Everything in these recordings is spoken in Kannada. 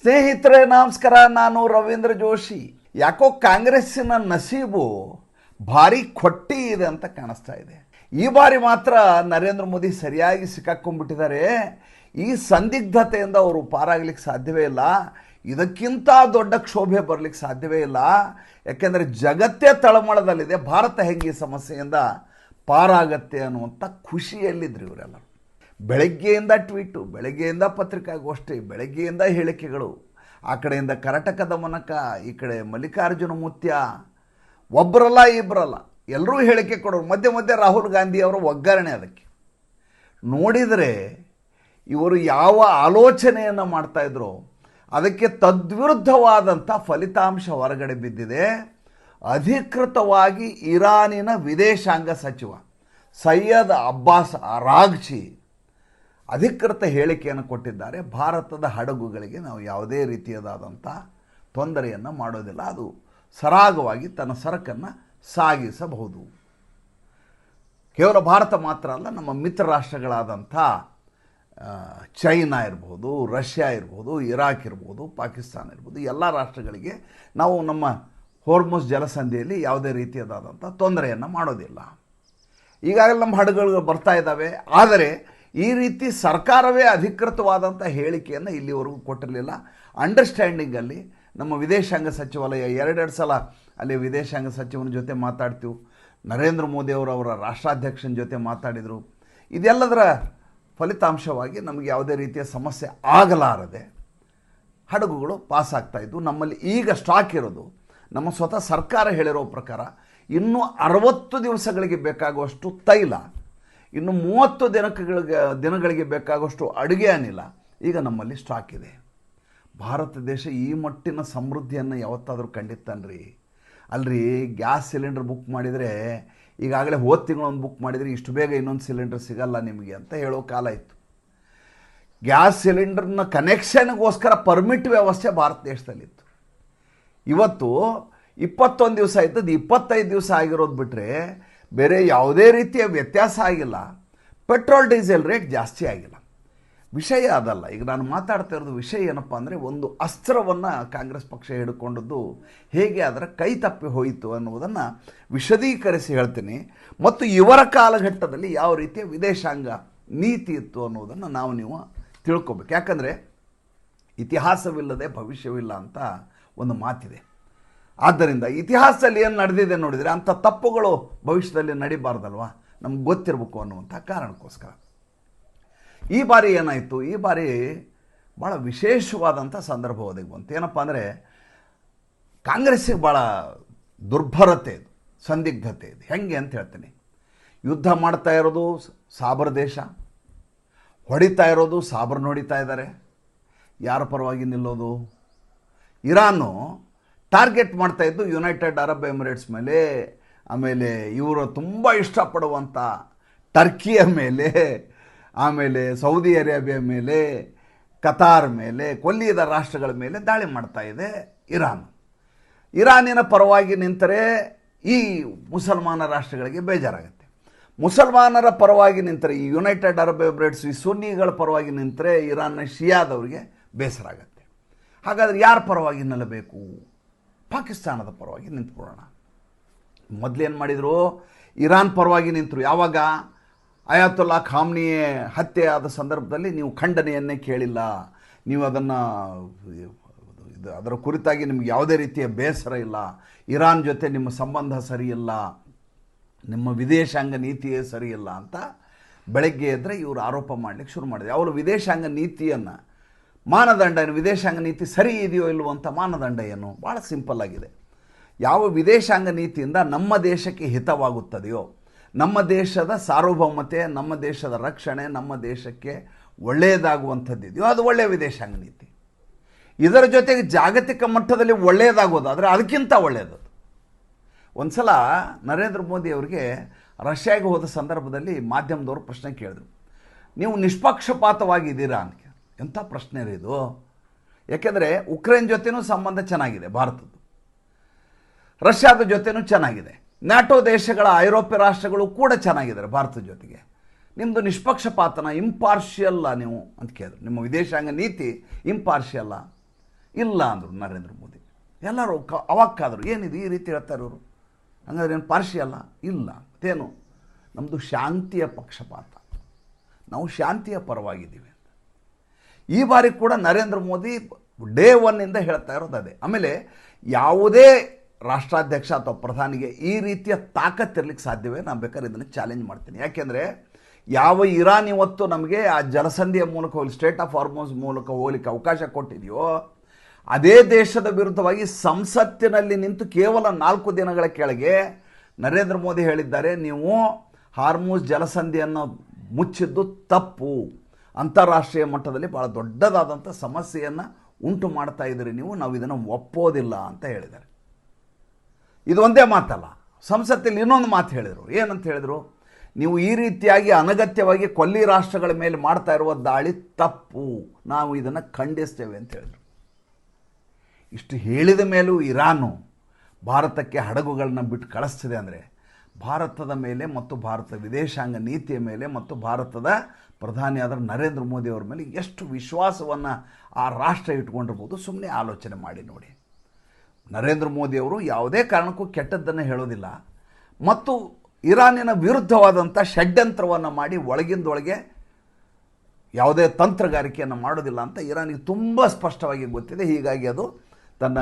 ಸ್ನೇಹಿತರೆ ನಮಸ್ಕಾರ, ನಾನು ರವೀಂದ್ರ ಜೋಶಿ. ಯಾಕೋ ಕಾಂಗ್ರೆಸ್ಸಿನ ನಸೀಬು ಭಾರಿ ಕೊಟ್ಟಿ ಇದೆ ಅಂತ ಕಾಣಿಸ್ತಾ ಇದೆ. ಈ ಬಾರಿ ಮಾತ್ರ ನರೇಂದ್ರ ಮೋದಿ ಸರಿಯಾಗಿ ಸಿಕ್ಕಾಕೊಂಡ್ಬಿಟ್ಟಿದ್ದಾರೆ. ಈ ಸಂದಿಗ್ಧತೆಯಿಂದ ಅವರು ಪಾರಾಗಲಿಕ್ಕೆ ಸಾಧ್ಯವೇ ಇಲ್ಲ. ಇದಕ್ಕಿಂತ ದೊಡ್ಡ ಕ್ಷೋಭೆ ಬರಲಿಕ್ಕೆ ಸಾಧ್ಯವೇ ಇಲ್ಲ. ಯಾಕೆಂದರೆ ಜಗತ್ತೇ ತಳಮಳದಲ್ಲಿದೆ. ಭಾರತ ಹೆಂಗೆ ಈ ಸಮಸ್ಯೆಯಿಂದ ಪಾರಾಗತ್ತೆ ಅನ್ನುವಂಥ ಖುಷಿಯಲ್ಲಿದ್ದರು ಇವರೆಲ್ಲರೂ. ಬೆಳಗ್ಗೆಯಿಂದ ಟ್ವೀಟು, ಬೆಳಗ್ಗೆಯಿಂದ ಪತ್ರಿಕಾಗೋಷ್ಠಿ, ಬೆಳಗ್ಗೆಯಿಂದ ಹೇಳಿಕೆಗಳು. ಆ ಕಡೆಯಿಂದ ಕರಟಕ ದಮನಕ, ಈ ಕಡೆ ಮಲ್ಲಿಕಾರ್ಜುನ ಮುತ್ಯ, ಒಬ್ಬರಲ್ಲ ಇಬ್ಬರಲ್ಲ ಎಲ್ಲರೂ ಹೇಳಿಕೆ ಕೊಡೋರು. ಮಧ್ಯೆ ಮಧ್ಯೆ ರಾಹುಲ್ ಗಾಂಧಿ ಅವರ ಒಗ್ಗರಣೆ. ಅದಕ್ಕೆ ನೋಡಿದರೆ ಇವರು ಯಾವ ಆಲೋಚನೆಯನ್ನು ಮಾಡ್ತಾಯಿದ್ರು ಅದಕ್ಕೆ ತದ್ವಿರುದ್ಧವಾದಂಥ ಫಲಿತಾಂಶ ಹೊರಗಡೆ ಬಿದ್ದಿದೆ. ಅಧಿಕೃತವಾಗಿ ಇರಾನಿನ ವಿದೇಶಾಂಗ ಸಚಿವ ಸೈಯದ್ ಅಬ್ಬಾಸ್ ಅರಾಗ್ಚಿ ಅಧಿಕೃತ ಹೇಳಿಕೆಯನ್ನು ಕೊಟ್ಟಿದ್ದಾರೆ. ಭಾರತದ ಹಡಗುಗಳಿಗೆ ನಾವು ಯಾವುದೇ ರೀತಿಯದಾದಂಥ ತೊಂದರೆಯನ್ನು ಮಾಡೋದಿಲ್ಲ, ಅದು ಸರಾಗವಾಗಿ ತನ್ನ ಸರಕನ್ನು ಸಾಗಿಸಬಹುದು. ಕೇವಲ ಭಾರತ ಮಾತ್ರ ಅಲ್ಲ, ನಮ್ಮ ಮಿತ್ರ ರಾಷ್ಟ್ರಗಳಾದಂಥ ಚೈನಾ ಇರ್ಬೋದು, ರಷ್ಯಾ ಇರ್ಬೋದು, ಇರಾಕ್ ಇರ್ಬೋದು, ಪಾಕಿಸ್ತಾನ ಇರ್ಬೋದು, ಎಲ್ಲ ರಾಷ್ಟ್ರಗಳಿಗೆ ನಾವು ನಮ್ಮ ಹೋರ್ಮುಜ್ ಜಲಸಂಧಿಯಲ್ಲಿ ಯಾವುದೇ ರೀತಿಯದಾದಂಥ ತೊಂದರೆಯನ್ನು ಮಾಡೋದಿಲ್ಲ. ಈಗಾಗಲೇ ನಮ್ಮ ಹಡಗುಗಳು ಬರ್ತಾ ಇದ್ದಾವೆ. ಆದರೆ ಈ ರೀತಿ ಸರ್ಕಾರವೇ ಅಧಿಕೃತವಾದಂಥ ಹೇಳಿಕೆಯನ್ನು ಇಲ್ಲಿವರೆಗೂ ಕೊಟ್ಟಿರಲಿಲ್ಲ. ಅಂಡರ್ಸ್ಟ್ಯಾಂಡಿಂಗಲ್ಲಿ ನಮ್ಮ ವಿದೇಶಾಂಗ ಸಚಿವಾಲಯ ಎರಡೆರಡು ಸಲ ಅಲ್ಲಿ ವಿದೇಶಾಂಗ ಸಚಿವನ ಜೊತೆ ಮಾತಾಡ್ತೀವಿ. ನರೇಂದ್ರ ಮೋದಿ ಅವರ ರಾಷ್ಟ್ರಾಧ್ಯಕ್ಷನ ಜೊತೆ ಮಾತಾಡಿದರು. ಇದೆಲ್ಲದರ ಫಲಿತಾಂಶವಾಗಿ ನಮಗೆ ಯಾವುದೇ ರೀತಿಯ ಸಮಸ್ಯೆ ಆಗಲಾರದೆ ಹಡಗುಗಳು ಪಾಸ್ ಆಗ್ತಾಯಿದ್ವು. ನಮ್ಮಲ್ಲಿ ಈಗ ಸ್ಟಾಕ್ ಇರೋದು, ನಮ್ಮ ಸ್ವತಃ ಸರ್ಕಾರ ಹೇಳಿರೋ ಪ್ರಕಾರ ಇನ್ನೂ 60 ದಿವಸಗಳಿಗೆ ಬೇಕಾಗುವಷ್ಟು ತೈಲ, ಇನ್ನು 30 ದಿನಗಳಿಗೆ ಬೇಕಾಗುವಷ್ಟು ಅಡುಗೆ ಅನಿಲ ಈಗ ನಮ್ಮಲ್ಲಿ ಸ್ಟಾಕ್ ಇದೆ. ಭಾರತ ದೇಶ ಈ ಮಟ್ಟಿನ ಸಮೃದ್ಧಿಯನ್ನು ಯಾವತ್ತಾದರೂ ಕಂಡಿತ್ತನ್ರಿ? ಅಲ್ರಿ, ಗ್ಯಾಸ್ ಸಿಲಿಂಡರ್ ಬುಕ್ ಮಾಡಿದರೆ ಈಗಾಗಲೇ ಹೋದ ತಿಂಗಳೊಂದು ಬುಕ್ ಮಾಡಿದರೆ ಇಷ್ಟು ಬೇಗ ಇನ್ನೊಂದು ಸಿಲಿಂಡರ್ ಸಿಗಲ್ಲ ನಿಮಗೆ ಅಂತ ಹೇಳೋ ಕಾಲ ಇತ್ತು. ಗ್ಯಾಸ್ ಸಿಲಿಂಡರ್ನ ಕನೆಕ್ಷನ್ಗೋಸ್ಕರ ಪರ್ಮಿಟ್ ವ್ಯವಸ್ಥೆ ಭಾರತ ದೇಶದಲ್ಲಿತ್ತು. ಇವತ್ತು 21 ದಿವಸ ಆಯ್ತದ, 25 ದಿವಸ ಆಗಿರೋದು ಬಿಟ್ಟರೆ ಬೇರೆ ಯಾವುದೇ ರೀತಿಯ ವ್ಯತ್ಯಾಸ ಆಗಿಲ್ಲ. ಪೆಟ್ರೋಲ್ ಡೀಸೆಲ್ ರೇಟ್ ಜಾಸ್ತಿ ಆಗಿಲ್ಲ. ವಿಷಯ ಅದಲ್ಲ. ಈಗ ನಾನು ಮಾತಾಡ್ತಾ ಇರೋದು ವಿಷಯ ಏನಪ್ಪ ಅಂದರೆ, ಒಂದು ಅಸ್ತ್ರವನ್ನು ಕಾಂಗ್ರೆಸ್ ಪಕ್ಷ ಹಿಡ್ಕೊಂಡದ್ದು ಹೇಗೆ ಅದರ ಕೈ ತಪ್ಪಿ ಹೋಯಿತು ಅನ್ನುವುದನ್ನು ವಿಶದೀಕರಿಸಿ ಹೇಳ್ತೀನಿ. ಮತ್ತು ಇವರ ಕಾಲಘಟ್ಟದಲ್ಲಿ ಯಾವ ರೀತಿಯ ವಿದೇಶಾಂಗ ನೀತಿ ಇತ್ತು ಅನ್ನೋದನ್ನು ನೀವು ತಿಳ್ಕೊಬೇಕು. ಯಾಕಂದರೆ ಇತಿಹಾಸವಿಲ್ಲದೆ ಭವಿಷ್ಯವಿಲ್ಲ ಅಂತ ಒಂದು ಮಾತಿದೆ. ಆದ್ದರಿಂದ ಇತಿಹಾಸದಲ್ಲಿ ಏನು ನಡೆದಿದೆ ನೋಡಿದರೆ ಅಂಥ ತಪ್ಪುಗಳು ಭವಿಷ್ಯದಲ್ಲಿ ನಡಿಬಾರ್ದಲ್ವ, ನಮ್ಗೆ ಗೊತ್ತಿರಬೇಕು ಅನ್ನುವಂಥ ಕಾರಣಕ್ಕೋಸ್ಕರ ಈ ಬಾರಿ ಏನಾಯಿತು, ಈ ಬಾರಿ ಭಾಳ ವಿಶೇಷವಾದಂಥ ಸಂದರ್ಭ ಒದಗಿ ಬಂತು. ಏನಪ್ಪ ಅಂದರೆ, ಕಾಂಗ್ರೆಸ್ಸಿಗೆ ಭಾಳ ದುರ್ಭರತೆ ಇದು, ಸಂದಿಗ್ಧತೆ ಇದು. ಹೆಂಗೆ ಅಂತ ಹೇಳ್ತೀನಿ. ಯುದ್ಧ ಮಾಡ್ತಾ ಇರೋದು ಸಾಬರ್ ದೇಶ, ಹೊಡಿತಾ ಇರೋದು ಸಾಬರ್ನ ಹೊಡಿತಾ ಇದ್ದಾರೆ. ಯಾರ ಪರವಾಗಿ ನಿಲ್ಲೋದು? ಇರಾನು ಟಾರ್ಗೆಟ್ ಮಾಡ್ತಾಯಿದ್ದು ಯುನೈಟೆಡ್ ಅರಬ್ ಎಮಿರೇಟ್ಸ್ ಮೇಲೆ, ಆಮೇಲೆ ಇವರು ತುಂಬ ಇಷ್ಟಪಡುವಂಥ ಟರ್ಕಿಯ ಮೇಲೆ, ಆಮೇಲೆ ಸೌದಿ ಅರೇಬಿಯಾ ಮೇಲೆ, ಕತಾರ್ ಮೇಲೆ, ಕೊಲ್ಲಿಯದ ರಾಷ್ಟ್ರಗಳ ಮೇಲೆ ದಾಳಿ ಮಾಡ್ತಾ ಇದೆ ಇರಾನ್. ಇರಾನಿನ ಪರವಾಗಿ ನಿಂತರೆ ಈ ಮುಸಲ್ಮಾನ ರಾಷ್ಟ್ರಗಳಿಗೆ ಬೇಜಾರಾಗುತ್ತೆ. ಮುಸಲ್ಮಾನರ ಪರವಾಗಿ ನಿಂತರೆ ಈ ಯುನೈಟೆಡ್ ಅರಬ್ ಎಮಿರೇಟ್ಸ್, ಈ ಸುನ್ನಿಗಳ ಪರವಾಗಿ ನಿಂತರೆ ಇರಾನ್ನ ಶಿಯಾದವರಿಗೆ ಬೇಸರ ಆಗುತ್ತೆ. ಹಾಗಾದರೆ ಯಾರ ಪರವಾಗಿ ನಿಲ್ಲಬೇಕು? ಪಾಕಿಸ್ತಾನದ ಪರವಾಗಿ ನಿಂತ್ಕೊಳ್ಳೋಣ. ಮೊದಲೇನು ಮಾಡಿದರು? ಇರಾನ್ ಪರವಾಗಿ ನಿಂತರು. ಯಾವಾಗ? ಅಯಾತುಲ್ಲಾ ಖಾಮ್ನಿ ಹತ್ಯೆ ಆದ ಸಂದರ್ಭದಲ್ಲಿ ನೀವು ಖಂಡನೆಯನ್ನೇ ಕೇಳಿಲ್ಲ, ನೀವು ಅದರ ಕುರಿತಾಗಿ ನಿಮ್ಗೆ ಯಾವುದೇ ರೀತಿಯ ಬೇಸರ ಇಲ್ಲ, ಇರಾನ್ ಜೊತೆ ನಿಮ್ಮ ಸಂಬಂಧ ಸರಿಯಿಲ್ಲ, ನಿಮ್ಮ ವಿದೇಶಾಂಗ ನೀತಿಯೇ ಸರಿಯಿಲ್ಲ ಅಂತ ಬೆಳಗ್ಗೆ ಎದ್ದರೆ ಇವರು ಆರೋಪ ಮಾಡಲಿಕ್ಕೆ ಶುರು ಮಾಡಿದೆ. ಅವರು ವಿದೇಶಾಂಗ ನೀತಿಯನ್ನು ಮಾನದಂಡ ಏನು, ವಿದೇಶಾಂಗ ನೀತಿ ಸರಿ ಇದೆಯೋ ಇಲ್ವೋ ಅಂತ ಮಾನದಂಡ ಏನು? ಭಾಳ ಸಿಂಪಲ್ ಆಗಿದೆ. ಯಾವ ವಿದೇಶಾಂಗ ನೀತಿಯಿಂದ ನಮ್ಮ ದೇಶಕ್ಕೆ ಹಿತವಾಗುತ್ತದೆಯೋ, ನಮ್ಮ ದೇಶದ ಸಾರ್ವಭೌಮತೆ, ನಮ್ಮ ದೇಶದ ರಕ್ಷಣೆ, ನಮ್ಮ ದೇಶಕ್ಕೆ ಒಳ್ಳೆಯದಾಗುವಂಥದ್ದಿದೆಯೋ ಅದು ಒಳ್ಳೆಯ ವಿದೇಶಾಂಗ ನೀತಿ. ಇದರ ಜೊತೆಗೆ ಜಾಗತಿಕ ಮಟ್ಟದಲ್ಲಿ ಒಳ್ಳೆಯದಾಗೋದಾದರೆ ಅದಕ್ಕಿಂತ ಒಳ್ಳೆಯದು. ಒಂದು ಸಲ ನರೇಂದ್ರ ಮೋದಿ ಅವರಿಗೆ ರಷ್ಯಾಗೆ ಹೋದ ಸಂದರ್ಭದಲ್ಲಿ ಮಾಧ್ಯಮದವರು ಪ್ರಶ್ನೆ ಕೇಳಿದ್ರು, ನೀವು ನಿಷ್ಪಕ್ಷಪಾತವಾಗಿದ್ದೀರಾ ಅಂತ. ಎಂಥ ಪ್ರಶ್ನೆ ರೀ ಇದು? ಯಾಕೆಂದರೆ ಉಕ್ರೇನ್ ಜೊತೆನೂ ಸಂಬಂಧ ಚೆನ್ನಾಗಿದೆ ಭಾರತದ್ದು, ರಷ್ಯಾದ ಜೊತೆನೂ ಚೆನ್ನಾಗಿದೆ, ನ್ಯಾಟೋ ದೇಶಗಳ ಐರೋಪ್ಯ ರಾಷ್ಟ್ರಗಳು ಕೂಡ ಚೆನ್ನಾಗಿದ್ದಾರೆ ಭಾರತದ ಜೊತೆಗೆ. ನಿಮ್ಮದು ನಿಷ್ಪಕ್ಷಪಾತನ, ಇಂಪಾರ್ಷಿಯಲ್ಲ ನೀವು ಅಂತ ಕೇಳಿದ್ರು. ನಿಮ್ಮ ವಿದೇಶಾಂಗ ನೀತಿ ಇಂಪಾರ್ಷಿಯಲ್ಲ. ಇಲ್ಲ ಅಂದರು ನರೇಂದ್ರ ಮೋದಿ. ಎಲ್ಲರೂ ಅವಾಕ್ಕಾದರು, ಏನಿದು ಈ ರೀತಿ ಹೇಳ್ತಾರೆ ಇವರು, ಹಂಗಾದ್ರೆ ಏನು ಪಾರ್ಶಿ ಅಲ್ಲ? ಇಲ್ಲ, ಮತ್ತೇನು, ನಮ್ಮದು ಶಾಂತಿಯ ಪಕ್ಷಪಾತ, ನಾವು ಶಾಂತಿಯ ಪರವಾಗಿದ್ದೀವಿ ಅಂತ. ಈ ಬಾರಿ ಕೂಡ ನರೇಂದ್ರ ಮೋದಿ ಡೇ ಒನ್ನಿಂದ ಹೇಳ್ತಾ ಇರೋದು ಅದೇ. ಆಮೇಲೆ ಯಾವುದೇ ರಾಷ್ಟ್ರಾಧ್ಯಕ್ಷ ಅಥವಾ ಪ್ರಧಾನಿಗೆ ಈ ರೀತಿಯ ತಾಕತ್ತಿರ್ಲಿಕ್ಕೆ ಸಾಧ್ಯವೇ? ನಾನು ಬೇಕಾದ್ರೆ ಇದನ್ನು ಚಾಲೆಂಜ್ ಮಾಡ್ತೀನಿ. ಯಾಕೆಂದರೆ ಯಾವ ಇರಾನ್ ಇವತ್ತು ನಮಗೆ ಆ ಜಲಸಂಧಿಯ ಮೂಲಕ ಹೋಗಿ ಸ್ಟೇಟ್ ಆಫ್ ಹಾರ್ಮೋನ್ಸ್ ಮೂಲಕ ಹೋಗ್ಲಿಕ್ಕೆ ಅವಕಾಶ ಕೊಟ್ಟಿದೆಯೋ, ಅದೇ ದೇಶದ ವಿರುದ್ಧವಾಗಿ ಸಂಸತ್ತಿನಲ್ಲಿ ನಿಂತು ಕೇವಲ 4 ದಿನಗಳ ಕೆಳಗೆ ನರೇಂದ್ರ ಮೋದಿ ಹೇಳಿದ್ದಾರೆ, ನೀವು ಹಾರ್ಮೋಸ್ ಜಲಸಂಧಿಯನ್ನು ಮುಚ್ಚಿದ್ದು ತಪ್ಪು, ಅಂತಾರಾಷ್ಟ್ರೀಯ ಮಟ್ಟದಲ್ಲಿ ಭಾಳ ದೊಡ್ಡದಾದಂಥ ಸಮಸ್ಯೆಯನ್ನು ಉಂಟು ಮಾಡ್ತಾ ಇದ್ದೀರಿ ನೀವು, ನಾವು ಇದನ್ನು ಒಪ್ಪೋದಿಲ್ಲ ಅಂತ ಹೇಳಿದ್ದಾರೆ. ಇದು ಒಂದೇ ಮಾತಲ್ಲ, ಸಂಸತ್ತಲ್ಲಿ ಇನ್ನೊಂದು ಮಾತು ಹೇಳಿದರು. ಏನಂತ ಹೇಳಿದರು? ನೀವು ಈ ರೀತಿಯಾಗಿ ಅನಗತ್ಯವಾಗಿ ಕೊಲ್ಲಿ ರಾಷ್ಟ್ರಗಳ ಮೇಲೆ ಮಾಡ್ತಾ ಇರುವ ದಾಳಿ ತಪ್ಪು, ನಾವು ಇದನ್ನು ಖಂಡಿಸ್ತೇವೆ ಅಂತ ಹೇಳಿದರು. ಇಷ್ಟು ಹೇಳಿದ ಮೇಲೂ ಇರಾನು ಭಾರತಕ್ಕೆ ಹಡಗುಗಳನ್ನ ಬಿಟ್ಟು ಕಳಿಸ್ತಿದೆ ಅಂದರೆ ಭಾರತದ ಮೇಲೆ ಮತ್ತು ಭಾರತದ ವಿದೇಶಾಂಗ ನೀತಿಯ ಮೇಲೆ ಮತ್ತು ಭಾರತದ ಪ್ರಧಾನಿಯಾದ ನರೇಂದ್ರ ಮೋದಿ ಅವರ ಮೇಲೆ ಎಷ್ಟು ವಿಶ್ವಾಸವನ್ನು ಆ ರಾಷ್ಟ್ರ ಇಟ್ಕೊಂಡಿರ್ಬೋದು, ಸುಮ್ಮನೆ ಆಲೋಚನೆ ಮಾಡಿ ನೋಡಿ. ನರೇಂದ್ರ ಮೋದಿಯವರು ಯಾವುದೇ ಕಾರಣಕ್ಕೂ ಕೆಟ್ಟದ್ದನ್ನು ಹೇಳೋದಿಲ್ಲ ಮತ್ತು ಇರಾನಿನ ವಿರುದ್ಧವಾದಂಥ ಷಡ್ಯಂತ್ರವನ್ನು ಮಾಡಿ ಒಳಗಿಂದೊಳಗೆ ಯಾವುದೇ ತಂತ್ರಗಾರಿಕೆಯನ್ನು ಮಾಡೋದಿಲ್ಲ ಅಂತ ಇರಾನಿಗೆ ತುಂಬ ಸ್ಪಷ್ಟವಾಗಿ ಗೊತ್ತಿದೆ. ಹೀಗಾಗಿ ಅದು ತನ್ನ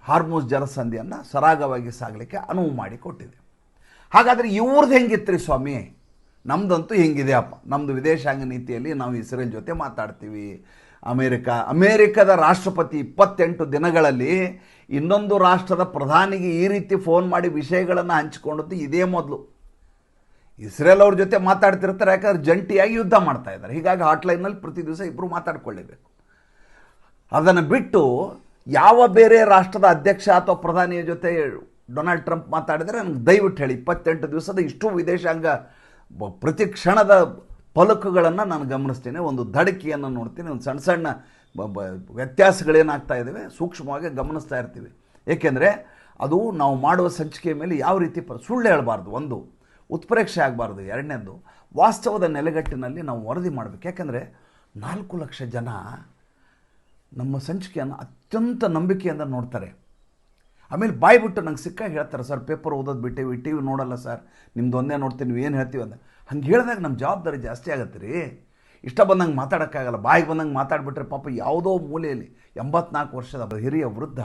ಹಾರ್ಮೋಸ್ ಜಲಸಂಧಿಯನ್ನು ಸರಾಗವಾಗಿ ಸಾಗಲಿಕ್ಕೆ ಅನುವು ಮಾಡಿಕೊಟ್ಟಿದೆ. ಹಾಗಾದರೆ ಇವ್ರದ್ದು ಹೆಂಗಿತ್ತು ರೀ ಸ್ವಾಮಿ? ನಮ್ಮದಂತೂ ಹಿಂಗಿದೆ ಅಪ್ಪ, ನಮ್ಮದು ವಿದೇಶಾಂಗ ನೀತಿಯಲ್ಲಿ ನಾವು ಇಸ್ರೇಲ್ ಜೊತೆ ಮಾತಾಡ್ತೀವಿ. ಅಮೇರಿಕದ ರಾಷ್ಟ್ರಪತಿ 28 ದಿನಗಳಲ್ಲಿ ಇನ್ನೊಂದು ರಾಷ್ಟ್ರದ ಪ್ರಧಾನಿಗೆ ಈ ರೀತಿ ಫೋನ್ ಮಾಡಿ ವಿಷಯಗಳನ್ನು ಹಂಚಿಕೊಂಡದ್ದು ಇದೇ ಮೊದಲು. ಇಸ್ರೇಲ್ ಅವ್ರ ಜೊತೆ ಮಾತಾಡ್ತಿರ್ತಾರೆ, ಯಾಕಂದ್ರೆ ಜಂಟಿಯಾಗಿ ಯುದ್ಧ ಮಾಡ್ತಾ ಇದ್ದಾರೆ. ಹೀಗಾಗಿ ಹಾಟ್ಲೈನಲ್ಲಿ ಪ್ರತಿ ದಿವಸ ಇಬ್ಬರು ಮಾತಾಡ್ಕೊಳ್ಳೇಬೇಕು. ಅದನ್ನು ಬಿಟ್ಟು ಯಾವ ಬೇರೆ ರಾಷ್ಟ್ರದ ಅಧ್ಯಕ್ಷ ಅಥವಾ ಪ್ರಧಾನಿಯ ಜೊತೆ ಡೊನಾಲ್ಡ್ ಟ್ರಂಪ್ ಮಾತಾಡಿದರೆ ನನಗೆ ದಯವಿಟ್ಟು ಹೇಳಿ, 28 ದಿವಸದ ಇಷ್ಟು ವಿದೇಶಾಂಗ ಪ್ರತಿ ಕ್ಷಣದ ಪಲಕುಗಳನ್ನು ನಾನು ಗಮನಿಸ್ತೀನಿ, ಒಂದು ಧಡಕಿಯನ್ನು ನೋಡ್ತೀನಿ, ಒಂದು ಸಣ್ಣ ಸಣ್ಣ ವ್ಯತ್ಯಾಸಗಳೇನಾಗ್ತಾ ಇದ್ದಾವೆ ಸೂಕ್ಷ್ಮವಾಗಿ ಗಮನಿಸ್ತಾ ಇರ್ತೀವಿ. ಏಕೆಂದರೆ ಅದು ನಾವು ಮಾಡುವ ಸಂಚಿಕೆಯ ಮೇಲೆ ಯಾವ ರೀತಿ ಸುಳ್ಳು ಹೇಳಬಾರ್ದು, ಒಂದು ಉತ್ಪ್ರೇಕ್ಷೆ ಆಗಬಾರ್ದು, ಎರಡನೇದು ವಾಸ್ತವದ ನೆಲೆಗಟ್ಟಿನಲ್ಲಿ ನಾವು ವರದಿ ಮಾಡಬೇಕು. ಯಾಕೆಂದರೆ 4 ಲಕ್ಷ ಜನ ನಮ್ಮ ಸಂಚಿಕೆಯನ್ನು ಅತ್ಯಂತ ನಂಬಿಕೆಯಿಂದ ನೋಡ್ತಾರೆ. ಆಮೇಲೆ ಬಾಯ್ಬಿಟ್ಟು ನಂಗೆ ಸಿಕ್ಕಾಗಿ ಹೇಳ್ತಾರೆ, ಸರ್ ಪೇಪರ್ ಓದೋದು ಬಿಟ್ಟೇವಿ, ಟಿ ವಿ ನೋಡಲ್ಲ ಸರ್, ನಿಮ್ದು ಒಂದೇ ನೋಡ್ತೀನಿ, ನೀವು ಏನು ಹೇಳ್ತೀವಿ ಅಂತ. ಹಂಗೆ ಹೇಳಿದಾಗ ನಮ್ಮ ಜವಾಬ್ದಾರಿ ಜಾಸ್ತಿ ಆಗುತ್ತೆ ರೀ. ಇಷ್ಟ ಬಂದಂಗೆ ಮಾತಾಡೋಕ್ಕಾಗಲ್ಲ, ಬಾಯಿಗೆ ಬಂದಂಗೆ ಮಾತಾಡಿಬಿಟ್ರೆ ಪಾಪ ಯಾವುದೋ ಮೂಲೆಯಲ್ಲಿ 84 ವರ್ಷದ ಹಿರಿಯ ವೃದ್ಧ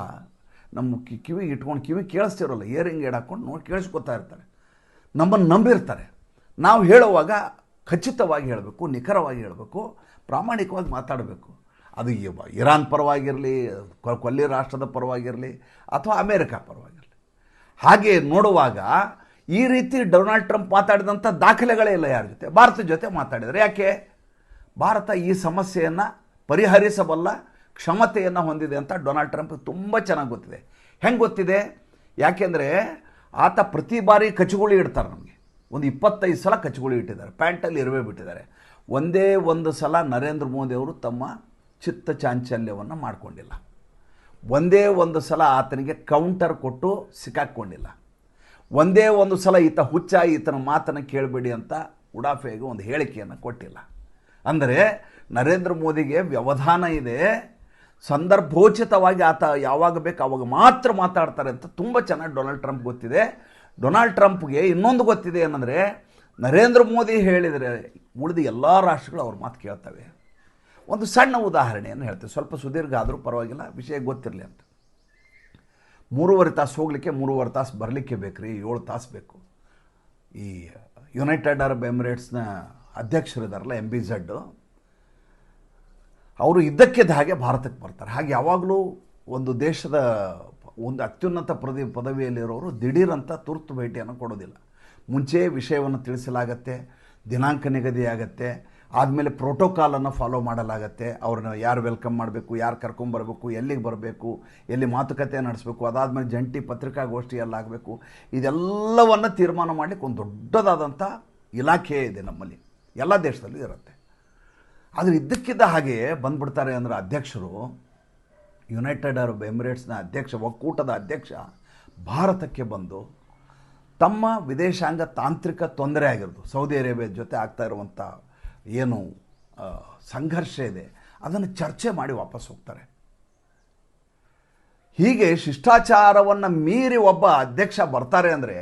ನಮ್ಮ ಕಿವಿಗೆ ಇಟ್ಕೊಂಡು ಕಿವಿ ಕೇಳಿಸ್ತಿರೋಲ್ಲ, ಇಯರಿಂಗ್ ಏಡ್ ಹಾಕ್ಕೊಂಡು ನೋಡಿ ಕೇಳಿಸ್ಕೊತಾ ಇರ್ತಾರೆ. ನಮ್ಮನ್ನು ನಂಬಿರ್ತಾರೆ. ನಾವು ಹೇಳುವಾಗ ಖಚಿತವಾಗಿ ಹೇಳಬೇಕು, ನಿಖರವಾಗಿ ಹೇಳಬೇಕು, ಪ್ರಾಮಾಣಿಕವಾಗಿ ಮಾತಾಡಬೇಕು. ಅದು ಇರಾನ್ ಪರವಾಗಿರಲಿ, ಕೊಲ್ಲಿ ರಾಷ್ಟ್ರದ ಪರವಾಗಿರಲಿ ಅಥವಾ ಅಮೇರಿಕಾ ಪರವಾಗಿರಲಿ. ಹಾಗೆ ನೋಡುವಾಗ ಈ ರೀತಿ ಡೊನಾಲ್ಡ್ ಟ್ರಂಪ್ ಮಾತಾಡಿದಂಥ ದಾಖಲೆಗಳೇ ಇಲ್ಲ ಯಾರ ಜೊತೆ, ಭಾರತದ ಜೊತೆ ಮಾತಾಡಿದರೆ. ಯಾಕೆ? ಭಾರತ ಈ ಸಮಸ್ಯೆಯನ್ನು ಪರಿಹರಿಸಬಲ್ಲ ಕ್ಷಮತೆಯನ್ನು ಹೊಂದಿದೆ ಅಂತ ಡೊನಾಲ್ಡ್ ಟ್ರಂಪ್ ತುಂಬ ಚೆನ್ನಾಗಿ ಗೊತ್ತಿದೆ. ಹೆಂಗೆ ಗೊತ್ತಿದೆ? ಯಾಕೆಂದರೆ ಆತ ಪ್ರತಿ ಬಾರಿ ಕಚಗುಳಿ ಇಡ್ತಾರೆ. ನಮಗೆ ಒಂದು 25 ಸಲ ಕಚಗುಳಿ ಇಟ್ಟಿದ್ದಾರೆ, ಪ್ಯಾಂಟಲ್ಲಿ ಇರುವೆ ಬಿಟ್ಟಿದ್ದಾರೆ. ಒಂದೇ ಒಂದು ಸಲ ನರೇಂದ್ರ ಮೋದಿ ಅವರು ತಮ್ಮ ಚಿತ್ತ ಚಾಂಚಲ್ಯವನ್ನು ಮಾಡಿಕೊಂಡಿಲ್ಲ. ಒಂದೇ ಒಂದು ಸಲ ಆತನಿಗೆ ಕೌಂಟರ್ ಕೊಟ್ಟು ಸಿಕ್ಕಾಕ್ಕೊಂಡಿಲ್ಲ. ಒಂದೇ ಒಂದು ಸಲ ಈತ ಹುಚ್ಚ, ಈತನ ಮಾತನ್ನು ಕೇಳಬೇಡಿ ಅಂತ ಉಡಾಫೆಗೆ ಒಂದು ಹೇಳಿಕೆಯನ್ನು ಕೊಟ್ಟಿಲ್ಲ. ಅಂದರೆ ನರೇಂದ್ರ ಮೋದಿಗೆ ವ್ಯವಧಾನ ಇದೆ, ಸಂದರ್ಭೋಚಿತವಾಗಿ ಆತ ಯಾವಾಗ ಬೇಕು ಆವಾಗ ಮಾತ್ರ ಮಾತಾಡ್ತಾರೆ ಅಂತ ತುಂಬ ಚೆನ್ನಾಗಿ ಡೊನಾಲ್ಡ್ ಟ್ರಂಪ್ ಗೊತ್ತಿದೆ. ಡೊನಾಲ್ಡ್ ಟ್ರಂಪ್ಗೆ ಇನ್ನೊಂದು ಗೊತ್ತಿದೆ ಏನಂದರೆ, ನರೇಂದ್ರ ಮೋದಿ ಹೇಳಿದರೆ ಉಳಿದ ಎಲ್ಲ ರಾಷ್ಟ್ರಗಳು ಅವ್ರ ಮಾತು ಕೇಳ್ತವೆ. ಒಂದು ಸಣ್ಣ ಉದಾಹರಣೆಯನ್ನು ಹೇಳ್ತೀವಿ, ಸ್ವಲ್ಪ ಸುದೀರ್ಘ ಆದರೂ ಪರವಾಗಿಲ್ಲ, ವಿಷಯ ಗೊತ್ತಿರಲಿ ಅಂತ. 3.5 ತಾಸು ಹೋಗಲಿಕ್ಕೆ 3.5 ತಾಸು ಬರಲಿಕ್ಕೆ ಬೇಕು ರೀ, 7 ತಾಸು ಬೇಕು. ಈ ಯುನೈಟೆಡ್ ಅರಬ್ ಎಮಿರೇಟ್ಸ್ನ ಅಧ್ಯಕ್ಷರಿದ್ದಾರಲ್ಲ MBZ, ಅವರು ಇದ್ದಕ್ಕಿದ್ದ ಹಾಗೆ ಭಾರತಕ್ಕೆ ಬರ್ತಾರೆ. ಹಾಗೆ ಯಾವಾಗಲೂ ಒಂದು ದೇಶದ ಒಂದು ಅತ್ಯುನ್ನತ ಪದವಿಯಲ್ಲಿರೋರು ದಿಢೀರಂತ ತುರ್ತು ಭೇಟಿಯನ್ನು ಕೊಡೋದಿಲ್ಲ. ಮುಂಚೆ ವಿಷಯವನ್ನು ತಿಳಿಸಲಾಗತ್ತೆ, ದಿನಾಂಕ ನಿಗದಿಯಾಗತ್ತೆ, ಆದಮೇಲೆ ಪ್ರೋಟೋಕಾಲನ್ನು ಫಾಲೋ ಮಾಡಲಾಗತ್ತೆ. ಅವ್ರನ್ನ ಯಾರು ವೆಲ್ಕಮ್ ಮಾಡಬೇಕು, ಯಾರು ಕರ್ಕೊಂಬರಬೇಕು, ಎಲ್ಲಿಗೆ ಬರಬೇಕು, ಎಲ್ಲಿ ಮಾತುಕತೆ ನಡೆಸಬೇಕು, ಅದಾದಮೇಲೆ ಜಂಟಿ ಪತ್ರಿಕಾಗೋಷ್ಠಿ ಎಲ್ಲ ಆಗಬೇಕು. ಇದೆಲ್ಲವನ್ನು ತೀರ್ಮಾನ ಮಾಡಲಿಕ್ಕೆ ಒಂದು ದೊಡ್ಡದಾದಂಥ ಇಲಾಖೆ ಇದೆ ನಮ್ಮಲ್ಲಿ, ಎಲ್ಲ ದೇಶದಲ್ಲೂ ಇರುತ್ತೆ. ಆದರೆ ಇದ್ದಕ್ಕಿದ್ದ ಹಾಗೆ ಬಂದ್ಬಿಡ್ತಾರೆ ಅಂದರೆ ಅಧ್ಯಕ್ಷರು, ಯುನೈಟೆಡ್ ಅರಬ್ ಎಮಿರೇಟ್ಸ್ನ ಅಧ್ಯಕ್ಷ, ಒಕ್ಕೂಟದ ಅಧ್ಯಕ್ಷ ಭಾರತಕ್ಕೆ ಬಂದು ತಮ್ಮ ವಿದೇಶಾಂಗ ತಾಂತ್ರಿಕ ತೊಂದರೆ ಆಗಿರೋದು, ಸೌದಿ ಅರೇಬಿಯಾ ಜೊತೆ ಆಗ್ತಾ ಇರುವಂಥ ಏನು ಸಂಘರ್ಷ ಇದೆ ಅದನ್ನು ಚರ್ಚೆ ಮಾಡಿ ವಾಪಸ್ ಹೋಗ್ತಾರೆ. ಹೀಗೆ ಶಿಷ್ಟಾಚಾರವನ್ನು ಮೀರಿ ಒಬ್ಬ ಅಧ್ಯಕ್ಷ ಬರ್ತಾರೆ ಅಂದರೆ,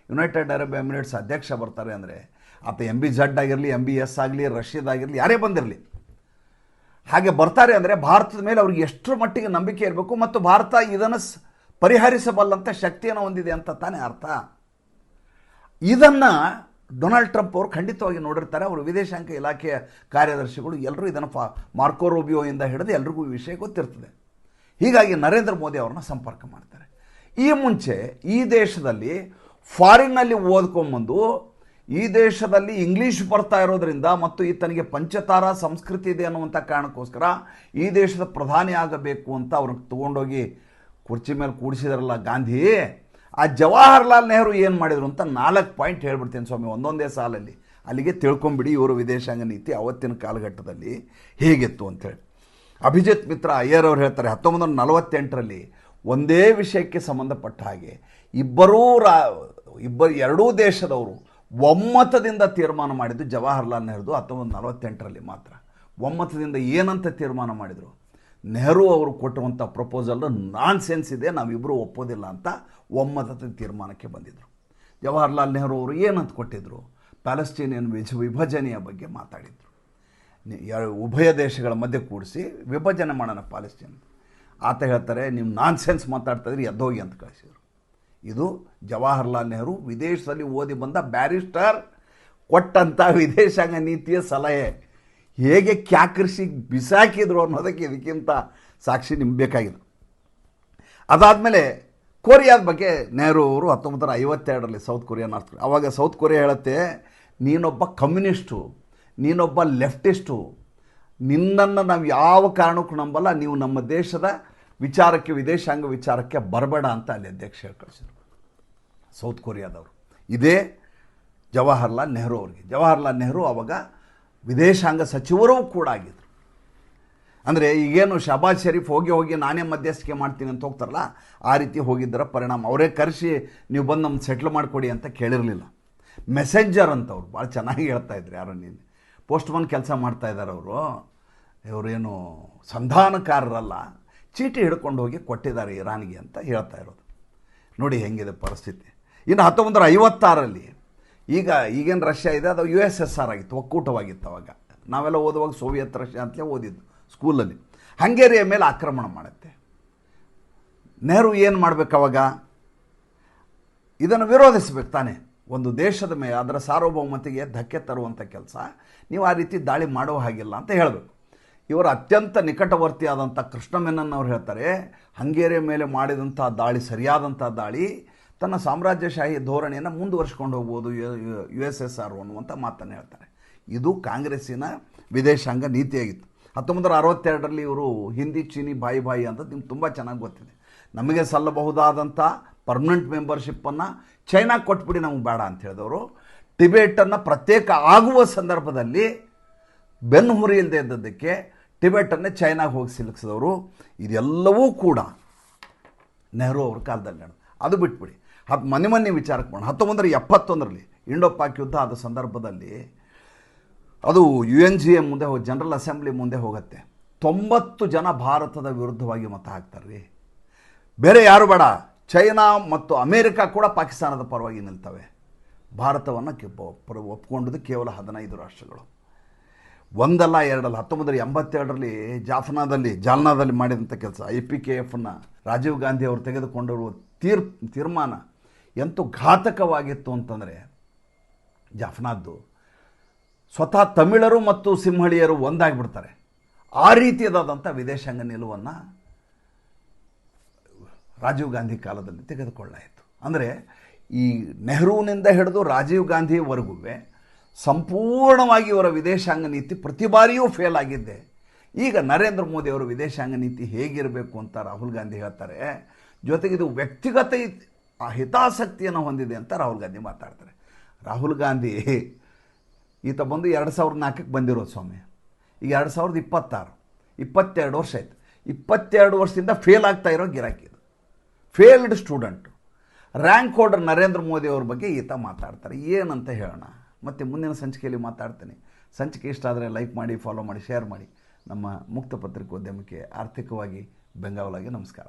ಯುನೈಟೆಡ್ ಅರಬ್ ಎಮಿರೇಟ್ಸ್ ಅಧ್ಯಕ್ಷ ಬರ್ತಾರೆ ಅಂದರೆ, ಆತ MBZ ಆಗಿರಲಿ, MBS ಆಗಲಿ, ರಷ್ಯಾದ ಆಗಿರಲಿ, ಯಾರೇ ಬಂದಿರಲಿ, ಹಾಗೆ ಬರ್ತಾರೆ ಅಂದರೆ ಭಾರತದ ಮೇಲೆ ಅವ್ರಿಗೆ ಎಷ್ಟರ ಮಟ್ಟಿಗೆ ನಂಬಿಕೆ ಇರಬೇಕು ಮತ್ತು ಭಾರತ ಇದನ್ನು ಪರಿಹರಿಸಬಲ್ಲಂಥ ಶಕ್ತಿಯನ್ನು ಹೊಂದಿದೆ ಅಂತ ತಾನೇ ಅರ್ಥ. ಇದನ್ನು ಡೊನಾಲ್ಡ್ ಟ್ರಂಪ್ ಅವರು ಖಂಡಿತವಾಗಿ ನೋಡಿರ್ತಾರೆ. ಅವರು ವಿದೇಶಾಂಗ ಇಲಾಖೆಯ ಕಾರ್ಯದರ್ಶಿಗಳು ಎಲ್ಲರೂ ಇದನ್ನು ಮಾರ್ಕೋ ರೂಬಿಯೋಯಿಂದ ಹಿಡಿದು ಎಲ್ರಿಗೂ ಈ ವಿಷಯ ಗೊತ್ತಿರ್ತದೆ. ಹೀಗಾಗಿ ನರೇಂದ್ರ ಮೋದಿ ಅವ್ರನ್ನ ಸಂಪರ್ಕ ಮಾಡ್ತಾರೆ. ಈ ಮುಂಚೆ ಈ ದೇಶದಲ್ಲಿ ಫಾರಿನ್ನಲ್ಲಿ ಓದ್ಕೊಂಬಂದು ಈ ದೇಶದಲ್ಲಿ ಇಂಗ್ಲೀಷ್ ಬರ್ತಾ ಇರೋದ್ರಿಂದ ಮತ್ತು ಈತನಿಗೆ ಪಂಚತಾರ ಸಂಸ್ಕೃತಿ ಇದೆ ಅನ್ನುವಂಥ ಕಾರಣಕ್ಕೋಸ್ಕರ ಈ ದೇಶದ ಪ್ರಧಾನಿ ಆಗಬೇಕು ಅಂತ ಅವ್ರನ್ನ ತೊಗೊಂಡೋಗಿ ಕುರ್ಚಿ ಮೇಲೆ ಕೂಡಿಸಿದಾರಲ್ಲ ಗಾಂಧಿ, ಆ ಜವಾಹರ್ಲಾಲ್ ನೆಹರು ಏನು ಮಾಡಿದರು ಅಂತ 4 ಪಾಯಿಂಟ್ ಹೇಳ್ಬಿಡ್ತೀನಿ ಸ್ವಾಮಿ, ಒಂದೊಂದೇ ಸಾಲಲ್ಲಿ. ಅಲ್ಲಿಗೆ ತಿಳ್ಕೊಂಬಿಡಿ ಇವರು ವಿದೇಶಾಂಗ ನೀತಿ ಅವತ್ತಿನ ಕಾಲಘಟ್ಟದಲ್ಲಿ ಹೇಗಿತ್ತು ಅಂಥೇಳಿ. ಅಭಿಜಿತ್ ಮಿತ್ರ ಅಯ್ಯರ್ ಅವರು ಹೇಳ್ತಾರೆ, 1948ರಲ್ಲಿ ಒಂದೇ ವಿಷಯಕ್ಕೆ ಸಂಬಂಧಪಟ್ಟ ಹಾಗೆ ಎರಡೂ ದೇಶದವರು ಒಮ್ಮತದಿಂದ ತೀರ್ಮಾನ ಮಾಡಿದ್ದು ಜವಾಹರ್ಲಾಲ್ ನೆಹರು 1948ರಲ್ಲಿ ಮಾತ್ರ. ಒಮ್ಮತದಿಂದ ಏನಂತ ತೀರ್ಮಾನ ಮಾಡಿದರು? ನೆಹರು ಅವರು ಕೊಟ್ಟಿರುವಂಥ ಪ್ರಪೋಸಲ್ ನಾನ್ ಸೆನ್ಸ್ ಇದೆ, ನಾವಿಬ್ಬರು ಒಪ್ಪೋದಿಲ್ಲ ಅಂತ ಒಮ್ಮತದ ತೀರ್ಮಾನಕ್ಕೆ ಬಂದಿದ್ದರು. ಜವಾಹರ್ಲಾಲ್ ನೆಹರು ಅವರು ಏನಂತ ಕೊಟ್ಟಿದ್ದರು? ಪ್ಯಾಲೆಸ್ಟೀನಿಯನ್ ವಿಭಜನೆಯ ಬಗ್ಗೆ ಮಾತಾಡಿದರು. ಉಭಯ ದೇಶಗಳ ಮಧ್ಯೆ ಕೂಡಿಸಿ ವಿಭಜನೆ ಮಾಡೋಣ ಪ್ಯಾಲೆಸ್ಟೀನ್. ಆತ ಹೇಳ್ತಾರೆ, ನೀವು ನಾನ್ ಸೆನ್ಸ್ ಮಾತಾಡ್ತಾಯಿದ್ರಿ, ಎದ್ದೋಗಿ ಅಂತ ಕಳಿಸಿದರು. ಇದು ಜವಾಹರ್ಲಾಲ್ ನೆಹರು ವಿದೇಶದಲ್ಲಿ ಓದಿ ಬಂದ ಬ್ಯಾರಿಸ್ಟರ್ ಕೊಟ್ಟಂಥ ವಿದೇಶಾಂಗ ನೀತಿಯ ಸಲಹೆ. ಹೇಗೆ ಕ್ಯಾಕರಿಸಿ ಬಿಸಾಕಿದ್ರು ಅನ್ನೋದಕ್ಕೆ ಇದಕ್ಕಿಂತ ಸಾಕ್ಷಿ ನಿಮ್ಗೆ ಬೇಕಾಗಿದೆ. ಅದಾದಮೇಲೆ ಕೊರಿಯಾದ ಬಗ್ಗೆ ನೆಹರು ಅವರು 1952ರಲ್ಲಿ ಸೌತ್ ಕೊರಿಯಾ, ನಾರ್ತ್ ಕೊರಿಯಾ, ಆವಾಗ ಸೌತ್ ಕೊರಿಯಾ ಹೇಳುತ್ತೆ, ನೀನೊಬ್ಬ ಕಮ್ಯುನಿಸ್ಟು, ನೀನೊಬ್ಬ ಲೆಫ್ಟಿಸ್ಟು, ನಿನ್ನನ್ನು ನಾವು ಯಾವ ಕಾರಣಕ್ಕೂ ನಂಬಲ್ಲ, ನೀವು ನಮ್ಮ ದೇಶದ ವಿಚಾರಕ್ಕೆ, ವಿದೇಶಾಂಗ ವಿಚಾರಕ್ಕೆ ಬರಬೇಡ ಅಂತ ಅಲ್ಲಿ ಅಧ್ಯಕ್ಷ ಹೇಳಿ ಕಳಿಸಿದರು ಸೌತ್ ಕೊರಿಯಾದವರು. ಇದೇ ಜವಾಹರ್ಲಾಲ್ ನೆಹರು ಅವರಿಗೆ. ಜವಾಹರ್ಲಾಲ್ ನೆಹರು ಆವಾಗ ವಿದೇಶಾಂಗ ಸಚಿವರೂ ಕೂಡ ಆಗಿದ್ದರು. ಅಂದರೆ ಈಗೇನು ಶಹಬಾಜ್ ಶರೀಫ್ ಹೋಗಿ ನಾನೇ ಮಧ್ಯಸ್ಥಿಕೆ ಮಾಡ್ತೀನಿ ಅಂತ ಹೋಗ್ತಾರಲ್ಲ, ಆ ರೀತಿ ಹೋಗಿದ್ದರ ಪರಿಣಾಮ. ಅವರೇ ಕರೆಸಿ ನೀವು ಬಂದು ನಮ್ಗೆ ಸೆಟ್ಲ್ ಮಾಡಿಕೊಡಿ ಅಂತ ಕೇಳಿರಲಿಲ್ಲ. ಮೆಸೆಂಜರ್ ಅಂತವ್ರು ಭಾಳ ಚೆನ್ನಾಗಿ ಹೇಳ್ತಾಯಿದ್ರು. ಯಾರೋ ನೀನು ಪೋಸ್ಟ್ಮನ್ ಕೆಲಸ ಮಾಡ್ತಾಯಿದ್ದಾರೆ ಅವರು, ಇವರೇನು ಸಂಧಾನಕಾರರಲ್ಲ, ಚೀಟಿ ಹಿಡ್ಕೊಂಡು ಹೋಗಿ ಕೊಟ್ಟಿದ್ದಾರೆ ಇರಾನ್ಗೆ ಅಂತ ಹೇಳ್ತಾ ಇರೋದು. ನೋಡಿ ಹೆಂಗಿದೆ ಪರಿಸ್ಥಿತಿ. ಇನ್ನು 1956ರಲ್ಲಿ ಈಗೇನು ರಷ್ಯಾ ಇದೆ ಅದು USSR ಆಗಿತ್ತು, ಒಕ್ಕೂಟವಾಗಿತ್ತು. ಅವಾಗ ನಾವೆಲ್ಲ ಓದುವಾಗ ಸೋವಿಯತ್ ರಷ್ಯಾ ಅಂತಲೇ ಓದಿದ್ದು ಸ್ಕೂಲಲ್ಲಿ. ಹಂಗೇರಿಯ ಮೇಲೆ ಆಕ್ರಮಣ ಮಾಡುತ್ತೆ. ನೆಹರು ಏನು ಮಾಡಬೇಕು ಅವಾಗ? ಇದನ್ನು ವಿರೋಧಿಸಬೇಕು ತಾನೇ. ಒಂದು ದೇಶದ ಮೇಲೆ ಅದರ ಸಾರ್ವಭೌಮತೆಗೆ ಧಕ್ಕೆ ತರುವಂಥ ಕೆಲಸ ನೀವು ಆ ರೀತಿ ದಾಳಿ ಮಾಡುವ ಹಾಗಿಲ್ಲ ಅಂತ ಹೇಳಬೇಕು. ಇವರ ಅತ್ಯಂತ ನಿಕಟವರ್ತಿಯಾದಂಥ ಕೃಷ್ಣ ಮೆನನ್ ಅವರು ಹೇಳ್ತಾರೆ, ಹಂಗೇರಿಯ ಮೇಲೆ ಮಾಡಿದಂಥ ದಾಳಿ ಸರಿಯಾದಂಥ ದಾಳಿ, ತನ್ನ ಸಾಮ್ರಾಜ್ಯಶಾಹಿ ಧೋರಣೆಯನ್ನು ಮುಂದುವರಿಸ್ಕೊಂಡು ಹೋಗ್ಬೋದು USSR ಅನ್ನುವಂಥ ಮಾತನ್ನು ಹೇಳ್ತಾರೆ. ಇದು ಕಾಂಗ್ರೆಸ್ಸಿನ ವಿದೇಶಾಂಗ ನೀತಿಯಾಗಿತ್ತು. 1962ರಲ್ಲಿ ಇವರು ಹಿಂದಿ ಚೀನಿ ಬಾಯಿ ಅಂತ ನಿಮ್ಗೆ ತುಂಬ ಚೆನ್ನಾಗಿ ಗೊತ್ತಿದೆ. ನಮಗೆ ಸಲ್ಲಬಹುದಾದಂಥ ಪರ್ಮನೆಂಟ್ ಮೆಂಬರ್ಶಿಪ್ಪನ್ನು ಚೈನಾ ಕೊಟ್ಬಿಡಿ, ನಮಗೆ ಬೇಡ ಅಂತ ಹೇಳಿದವರು. ಟಿಬೆಟನ್ನು ಪ್ರತ್ಯೇಕ ಆಗುವ ಸಂದರ್ಭದಲ್ಲಿ ಬೆನ್ನು ಹುರಿ ಇಲ್ಲದೆ ಇದ್ದದ್ದಕ್ಕೆ ಟಿಬೆಟನ್ನೇ ಚೈನಾಗೆ ಹೋಗಿ ಸಿಲುಕಿಸಿದವರು. ಇದೆಲ್ಲವೂ ಕೂಡ ನೆಹರು ಅವ್ರ ಕಾಲದಲ್ಲಿ ನಡೆದು. ಅದು ಬಿಟ್ಬಿಡಿ, ಮೊನ್ನೆ ವಿಚಾರಕ್ಕೆ ಮಾಡೋಣ. 1971ರಲ್ಲಿ ಇಂಡೋ ಪಾಕ್ ಯುದ್ಧ ಆದ ಸಂದರ್ಭದಲ್ಲಿ ಅದು UNGA ಮುಂದೆ ಹೋಗಿ, ಜನರಲ್ ಅಸೆಂಬ್ಲಿ ಮುಂದೆ ಹೋಗುತ್ತೆ. 90 ಜನ ಭಾರತದ ವಿರುದ್ಧವಾಗಿ ಮತ ಹಾಕ್ತಾರೆ ರೀ. ಬೇರೆ ಯಾರು ಬೇಡ, ಚೈನಾ ಮತ್ತು ಅಮೇರಿಕಾ ಕೂಡ ಪಾಕಿಸ್ತಾನದ ಪರವಾಗಿ ನಿಲ್ತವೆ. ಭಾರತವನ್ನು ಒಪ್ಪಿಕೊಂಡದ್ದು ಕೇವಲ 15 ರಾಷ್ಟ್ರಗಳು. ಒಂದಲ್ಲ ಎರಡಲ್ಲ. 1982ರಲ್ಲಿ ಜಾಲ್ನಾದಲ್ಲಿ ಮಾಡಿದಂಥ ಕೆಲಸ, IPKFನ ರಾಜೀವ್ ಗಾಂಧಿ ಅವರು ತೆಗೆದುಕೊಂಡಿರುವ ತೀರ್ಮಾನ ಎಂತೂ ಘಾತಕವಾಗಿತ್ತು ಅಂತಂದರೆ, ಜಾಫ್ನಾದ್ದು ಸ್ವತಃ ತಮಿಳರು ಮತ್ತು ಸಿಂಹಳಿಯರು ಒಂದಾಗಿಬಿಡ್ತಾರೆ. ಆ ರೀತಿಯಾದಂಥ ವಿದೇಶಾಂಗ ನಿಲುವನ್ನು ರಾಜೀವ್ ಗಾಂಧಿ ಕಾಲದಲ್ಲಿ ತೆಗೆದುಕೊಳ್ಳಾಯಿತು. ಅಂದರೆ ಈ ನೆಹರೂನಿಂದ ಹಿಡಿದು ರಾಜೀವ್ ಗಾಂಧಿವರೆಗೂ ಸಂಪೂರ್ಣವಾಗಿ ಇವರ ವಿದೇಶಾಂಗ ನೀತಿ ಪ್ರತಿ ಬಾರಿಯೂ ಫೇಲ್ ಆಗಿದ್ದೆ. ಈಗ ನರೇಂದ್ರ ಮೋದಿ ಅವರು ವಿದೇಶಾಂಗ ನೀತಿ ಹೇಗಿರಬೇಕು ಅಂತ ರಾಹುಲ್ ಗಾಂಧಿ ಹೇಳ್ತಾರೆ. ಜೊತೆಗೆ ಇದು ವ್ಯಕ್ತಿಗತ ಹಿತಾಸಕ್ತಿಯನ್ನು ಹೊಂದಿದೆ ಅಂತ ರಾಹುಲ್ ಗಾಂಧಿ ಮಾತಾಡ್ತಾರೆ. ರಾಹುಲ್ ಗಾಂಧಿ ಈತ ಬಂದು 2004ಕ್ಕೆ ಬಂದಿರೋದು ಸ್ವಾಮಿ. ಈಗ 2026, 22 ವರ್ಷ ಆಯ್ತು. 22 ವರ್ಷದಿಂದ ಫೇಲ್ ಆಗ್ತಾ ಇರೋ ಗಿರಾಕಿ ಇದು. Failed student. Rank holder Narendra Modi ಅವ್ರ ಬಗ್ಗೆ ಈತ ಮಾತಾಡ್ತಾರೆ. ಏನಂತ ಹೇಳೋಣ? ಮತ್ತು ಮುಂದಿನ ಸಂಚಿಕೆಯಲ್ಲಿ ಮಾತಾಡ್ತೀನಿ. ಸಂಚಿಕೆ ಇಷ್ಟ ಆದರೆ ಲೈಕ್ ಮಾಡಿ, ಫಾಲೋ ಮಾಡಿ, ಶೇರ್ ಮಾಡಿ. ನಮ್ಮ ಮುಕ್ತ ಪತ್ರಿಕೋದ್ಯಮಕ್ಕೆ ಆರ್ಥಿಕವಾಗಿ ಬೆಂಗಾವಲಾಗಿ ನಮಸ್ಕಾರ.